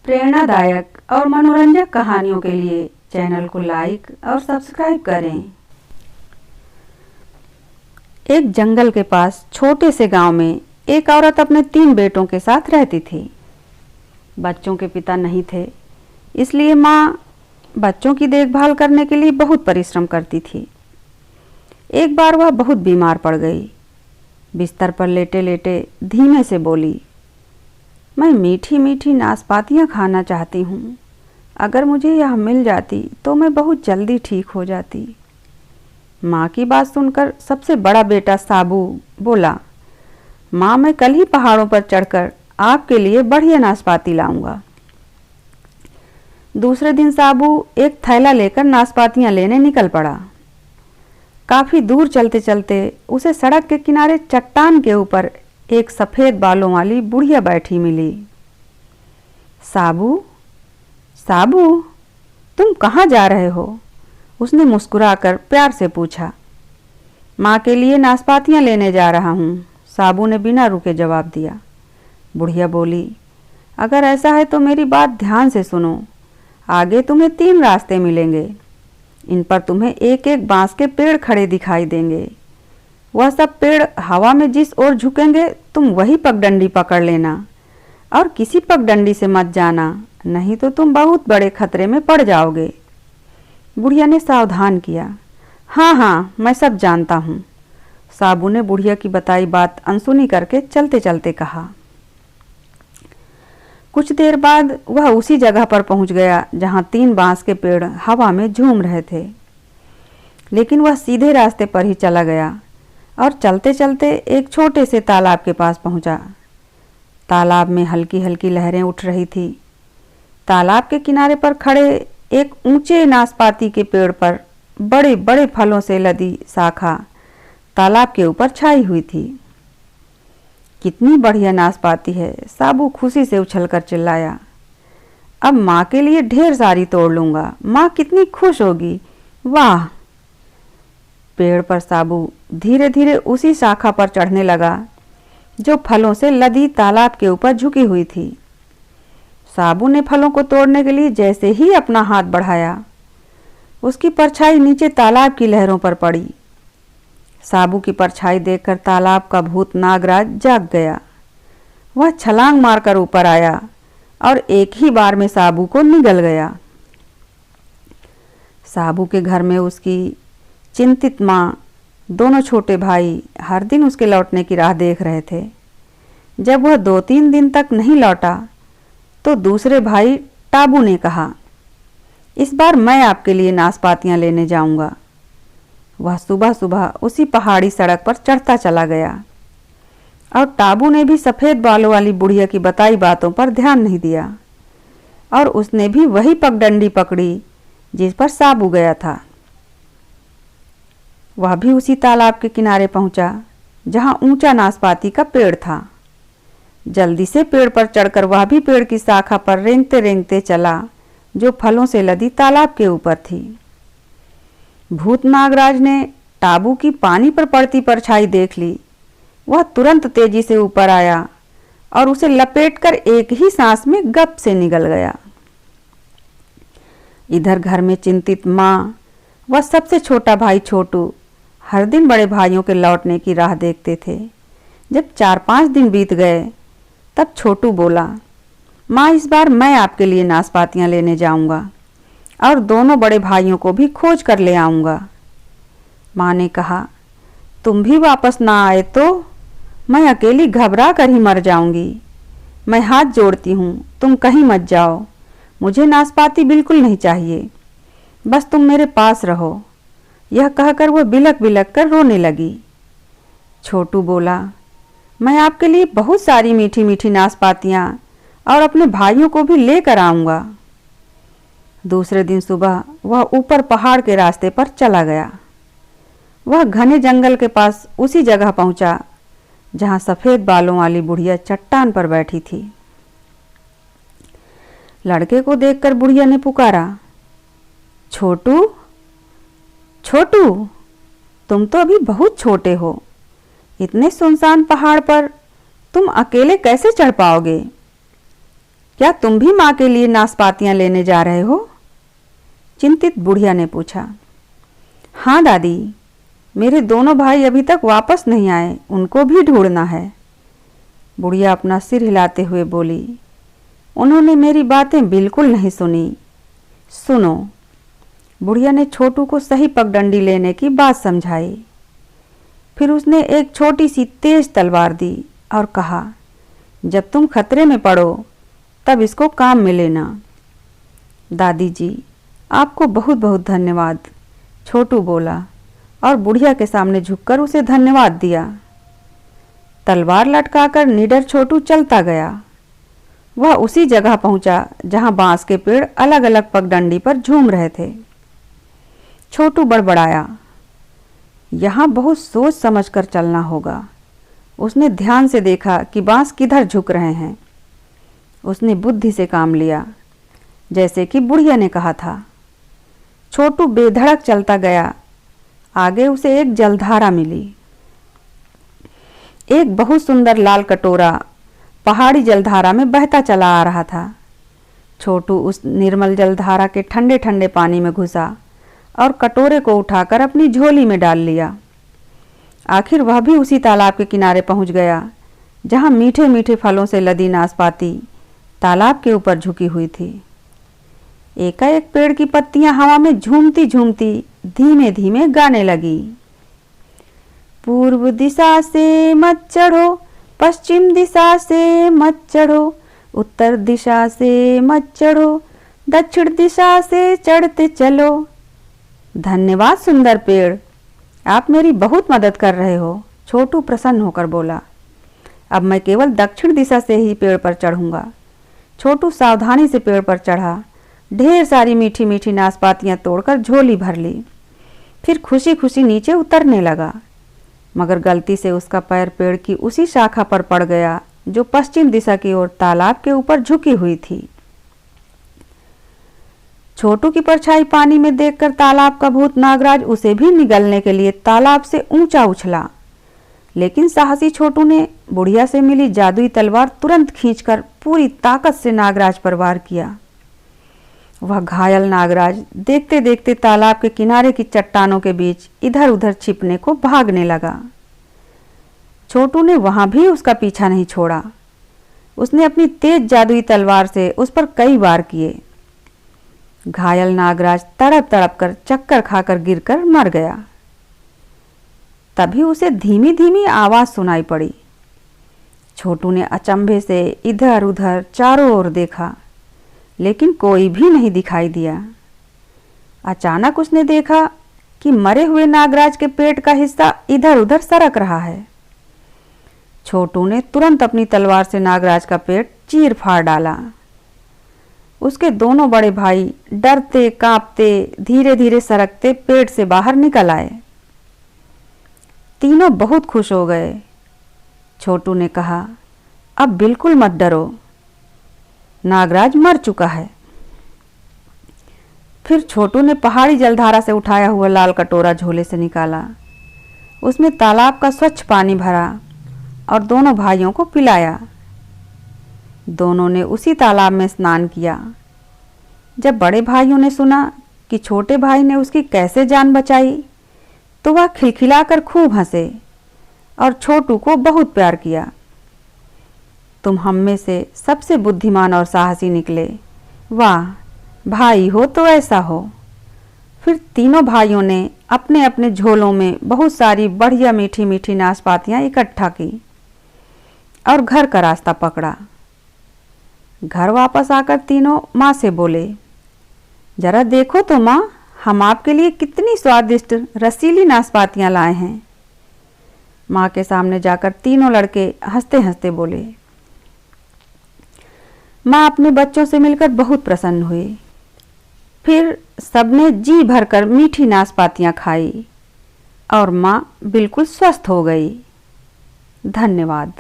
प्रेरणादायक और मनोरंजक कहानियों के लिए चैनल को लाइक और सब्सक्राइब करें। एक जंगल के पास छोटे से गांव में एक औरत अपने 3 बेटों के साथ रहती थी। बच्चों के पिता नहीं थे, इसलिए माँ बच्चों की देखभाल करने के लिए बहुत परिश्रम करती थी। एक बार वह बहुत बीमार पड़ गई। बिस्तर पर लेटे लेटे धीमे से बोली, मैं मीठी मीठी नाशपातियाँ खाना चाहती हूँ। अगर मुझे यह मिल जाती तो मैं बहुत जल्दी ठीक हो जाती। माँ की बात सुनकर सबसे बड़ा बेटा साबू बोला, माँ मैं कल ही पहाड़ों पर चढ़कर आपके लिए बढ़िया नाशपाती लाऊंगा। दूसरे दिन साबू एक थैला लेकर नाशपातियाँ लेने निकल पड़ा। काफ़ी दूर चलते चलते उसे सड़क के किनारे चट्टान के ऊपर एक सफ़ेद बालों वाली बुढ़िया बैठी मिली। साबू, साबू, तुम कहाँ जा रहे हो? उसने मुस्कुराकर प्यार से पूछा। माँ के लिए नाशपातियाँ लेने जा रहा हूँ, साबू ने बिना रुके जवाब दिया। बुढ़िया बोली, अगर ऐसा है तो मेरी बात ध्यान से सुनो। आगे तुम्हें 3 रास्ते मिलेंगे। इन पर तुम्हें एक एक बांस के पेड़ खड़े दिखाई देंगे। वह सब पेड़ हवा में जिस ओर झुकेंगे तुम वही पगडंडी पकड़ लेना और किसी पगडंडी से मत जाना, नहीं तो तुम बहुत बड़े खतरे में पड़ जाओगे। बुढ़िया ने सावधान किया। हाँ हाँ, मैं सब जानता हूँ, साबू ने बुढ़िया की बताई बात अनसुनी करके चलते चलते कहा। कुछ देर बाद वह उसी जगह पर पहुँच गया जहाँ 3 बांस के पेड़ हवा में झूम रहे थे। लेकिन वह सीधे रास्ते पर ही चला गया और चलते चलते एक छोटे से तालाब के पास पहुंचा। तालाब में हल्की हल्की लहरें उठ रही थी। तालाब के किनारे पर खड़े एक ऊंचे नाशपाती के पेड़ पर बड़े बड़े फलों से लदी शाखा तालाब के ऊपर छाई हुई थी। कितनी बढ़िया नाशपाती है, साबू खुशी से उछलकर चिल्लाया। अब माँ के लिए ढेर सारी तोड़ लूँगा, माँ कितनी खुश होगी। वाह! पेड़ पर साबू धीरे धीरे उसी शाखा पर चढ़ने लगा जो फलों से लदी तालाब के ऊपर झुकी हुई थी। साबू ने फलों को तोड़ने के लिए जैसे ही अपना हाथ बढ़ाया, उसकी परछाई नीचे तालाब की लहरों पर पड़ी। साबू की परछाई देखकर तालाब का भूत नागराज जाग गया। वह छलांग मारकर ऊपर आया और एक ही बार में साबू को निगल गया। साबू के घर में उसकी चिंतित माँ, दोनों छोटे भाई हर दिन उसके लौटने की राह देख रहे थे। जब वह 2-3 दिन तक नहीं लौटा तो दूसरे भाई टाबू ने कहा, इस बार मैं आपके लिए नाशपातियाँ लेने जाऊंगा। वह सुबह सुबह उसी पहाड़ी सड़क पर चढ़ता चला गया और टाबू ने भी सफ़ेद बालों वाली बुढ़िया की बताई बातों पर ध्यान नहीं दिया और उसने भी वही पगडंडी पकड़ी जिस पर साबू गया था। वह भी उसी तालाब के किनारे पहुंचा जहां ऊंचा नाशपाती का पेड़ था। जल्दी से पेड़ पर चढ़कर वह भी पेड़ की शाखा पर रेंगते रेंगते चला जो फलों से लदी तालाब के ऊपर थी। भूत नागराज ने टाबू की पानी पर पड़ती परछाई देख ली। वह तुरंत तेजी से ऊपर आया और उसे लपेटकर एक ही सांस में गप से निगल गया। इधर घर में चिंतित माँ व सबसे छोटा भाई छोटू हर दिन बड़े भाइयों के लौटने की राह देखते थे। जब 4-5 दिन बीत गए तब छोटू बोला, माँ इस बार मैं आपके लिए नाशपातियाँ लेने जाऊंगा और दोनों बड़े भाइयों को भी खोज कर ले आऊँगा। माँ ने कहा, तुम भी वापस ना आए तो मैं अकेली घबरा कर ही मर जाऊंगी। मैं हाथ जोड़ती हूँ, तुम कहीं मत जाओ। मुझे नाशपाती बिल्कुल नहीं चाहिए, बस तुम मेरे पास रहो। यह कहकर वह बिलक बिलक कर रोने लगी। छोटू बोला, मैं आपके लिए बहुत सारी मीठी मीठी नाशपातियाँ और अपने भाइयों को भी लेकर आऊँगा। दूसरे दिन सुबह वह ऊपर पहाड़ के रास्ते पर चला गया। वह घने जंगल के पास उसी जगह पहुंचा जहां सफ़ेद बालों वाली बुढ़िया चट्टान पर बैठी थी। लड़के को देखकर बुढ़िया ने पुकारा, छोटू, छोटू, तुम तो अभी बहुत छोटे हो। इतने सुनसान पहाड़ पर तुम अकेले कैसे चढ़ पाओगे? क्या तुम भी माँ के लिए नाशपातियाँ लेने जा रहे हो? चिंतित बुढ़िया ने पूछा। हाँ दादी, मेरे दोनों भाई अभी तक वापस नहीं आए, उनको भी ढूंढना है। बुढ़िया अपना सिर हिलाते हुए बोली। उन्होंने मेरी बातें बिल्कुल नहीं सुनी। सुनो। बुढ़िया ने छोटू को सही पगडंडी लेने की बात समझाई। फिर उसने एक छोटी सी तेज तलवार दी और कहा, जब तुम खतरे में पड़ो तब इसको काम में लेना। दादी जी, आपको बहुत बहुत धन्यवाद, छोटू बोला और बुढ़िया के सामने झुककर उसे धन्यवाद दिया। तलवार लटकाकर निडर छोटू चलता गया। वह उसी जगह पहुंचा जहां बांस के पेड़ अलग अलग पगडंडी पर झूम रहे थे। छोटू बड़बड़ाया, यहाँ बहुत सोच समझकर चलना होगा। उसने ध्यान से देखा कि बांस किधर झुक रहे हैं। उसने बुद्धि से काम लिया, जैसे कि बुढ़िया ने कहा था। छोटू बेधड़क चलता गया। आगे उसे एक जलधारा मिली। एक बहुत सुंदर लाल कटोरा पहाड़ी जलधारा में बहता चला आ रहा था। छोटू उस निर्मल जलधारा के ठंडे ठंडे पानी में घुसा और कटोरे को उठाकर अपनी झोली में डाल लिया। आखिर वह भी उसी तालाब के किनारे पहुंच गया जहां मीठे मीठे फलों से लदी नाशपाती तालाब के ऊपर झुकी हुई थी। एकाएक पेड़ की पत्तियां हवा में झूमती झूमती धीमे धीमे गाने लगी। पूर्व दिशा से मत चढ़ो, पश्चिम दिशा से मत चढ़ो, उत्तर दिशा से मत चढ़ो, दक्षिण दिशा से चढ़ते चलो। धन्यवाद सुंदर पेड़, आप मेरी बहुत मदद कर रहे हो, छोटू प्रसन्न होकर बोला। अब मैं केवल दक्षिण दिशा से ही पेड़ पर चढ़ूंगा। छोटू सावधानी से पेड़ पर चढ़ा। ढेर सारी मीठी मीठी नाशपातियां तोड़कर झोली भर ली। फिर खुशी खुशी नीचे उतरने लगा, मगर गलती से उसका पैर पेड़ की उसी शाखा पर पड़ गया जो पश्चिम दिशा की ओर तालाब के ऊपर झुकी हुई थी। छोटू की परछाई पानी में देखकर तालाब का भूत नागराज उसे भी निगलने के लिए तालाब से ऊंचा उछला, लेकिन साहसी छोटू ने बुढ़िया से मिली जादुई तलवार तुरंत खींचकर पूरी ताकत से नागराज पर वार किया। वह घायल नागराज देखते देखते तालाब के किनारे की चट्टानों के बीच इधर उधर छिपने को भागने लगा। छोटू ने वहां भी उसका पीछा नहीं छोड़ा। उसने अपनी तेज जादुई तलवार से उस पर कई वार किए। घायल नागराज तड़प तड़प कर चक्कर खाकर गिरकर मर गया। तभी उसे धीमी धीमी आवाज सुनाई पड़ी। छोटू ने अचंभे से इधर उधर चारों ओर देखा, लेकिन कोई भी नहीं दिखाई दिया। अचानक उसने देखा कि मरे हुए नागराज के पेट का हिस्सा इधर उधर सरक रहा है। छोटू ने तुरंत अपनी तलवार से नागराज का पेट चीर फाड़ डाला। उसके दोनों बड़े भाई डरते कांपते धीरे धीरे सरकते पेट से बाहर निकल आए। तीनों बहुत खुश हो गए। छोटू ने कहा, अब बिल्कुल मत डरो, नागराज मर चुका है। फिर छोटू ने पहाड़ी जलधारा से उठाया हुआ लाल कटोरा झोले से निकाला। उसमें तालाब का स्वच्छ पानी भरा और दोनों भाइयों को पिलाया। दोनों ने उसी तालाब में स्नान किया। जब बड़े भाइयों ने सुना कि छोटे भाई ने उसकी कैसे जान बचाई, तो वह खिलखिलाकर खूब हंसे और छोटू को बहुत प्यार किया। तुम हम में से सबसे बुद्धिमान और साहसी निकले। वाह, भाई हो तो ऐसा हो। फिर तीनों भाइयों ने अपने अपने झोलों में बहुत सारी बढ़िया मीठी मीठी नाशपातियां इकट्ठा की और घर का रास्ता पकड़ा। घर वापस आकर तीनों माँ से बोले, जरा देखो तो माँ, हम आपके लिए कितनी स्वादिष्ट रसीली नाशपातियां लाए हैं। माँ के सामने जाकर तीनों लड़के हंसते हंसते बोले। माँ अपने बच्चों से मिलकर बहुत प्रसन्न हुई। फिर सबने जी भरकर मीठी नाशपातियां खाई और माँ बिल्कुल स्वस्थ हो गई। धन्यवाद।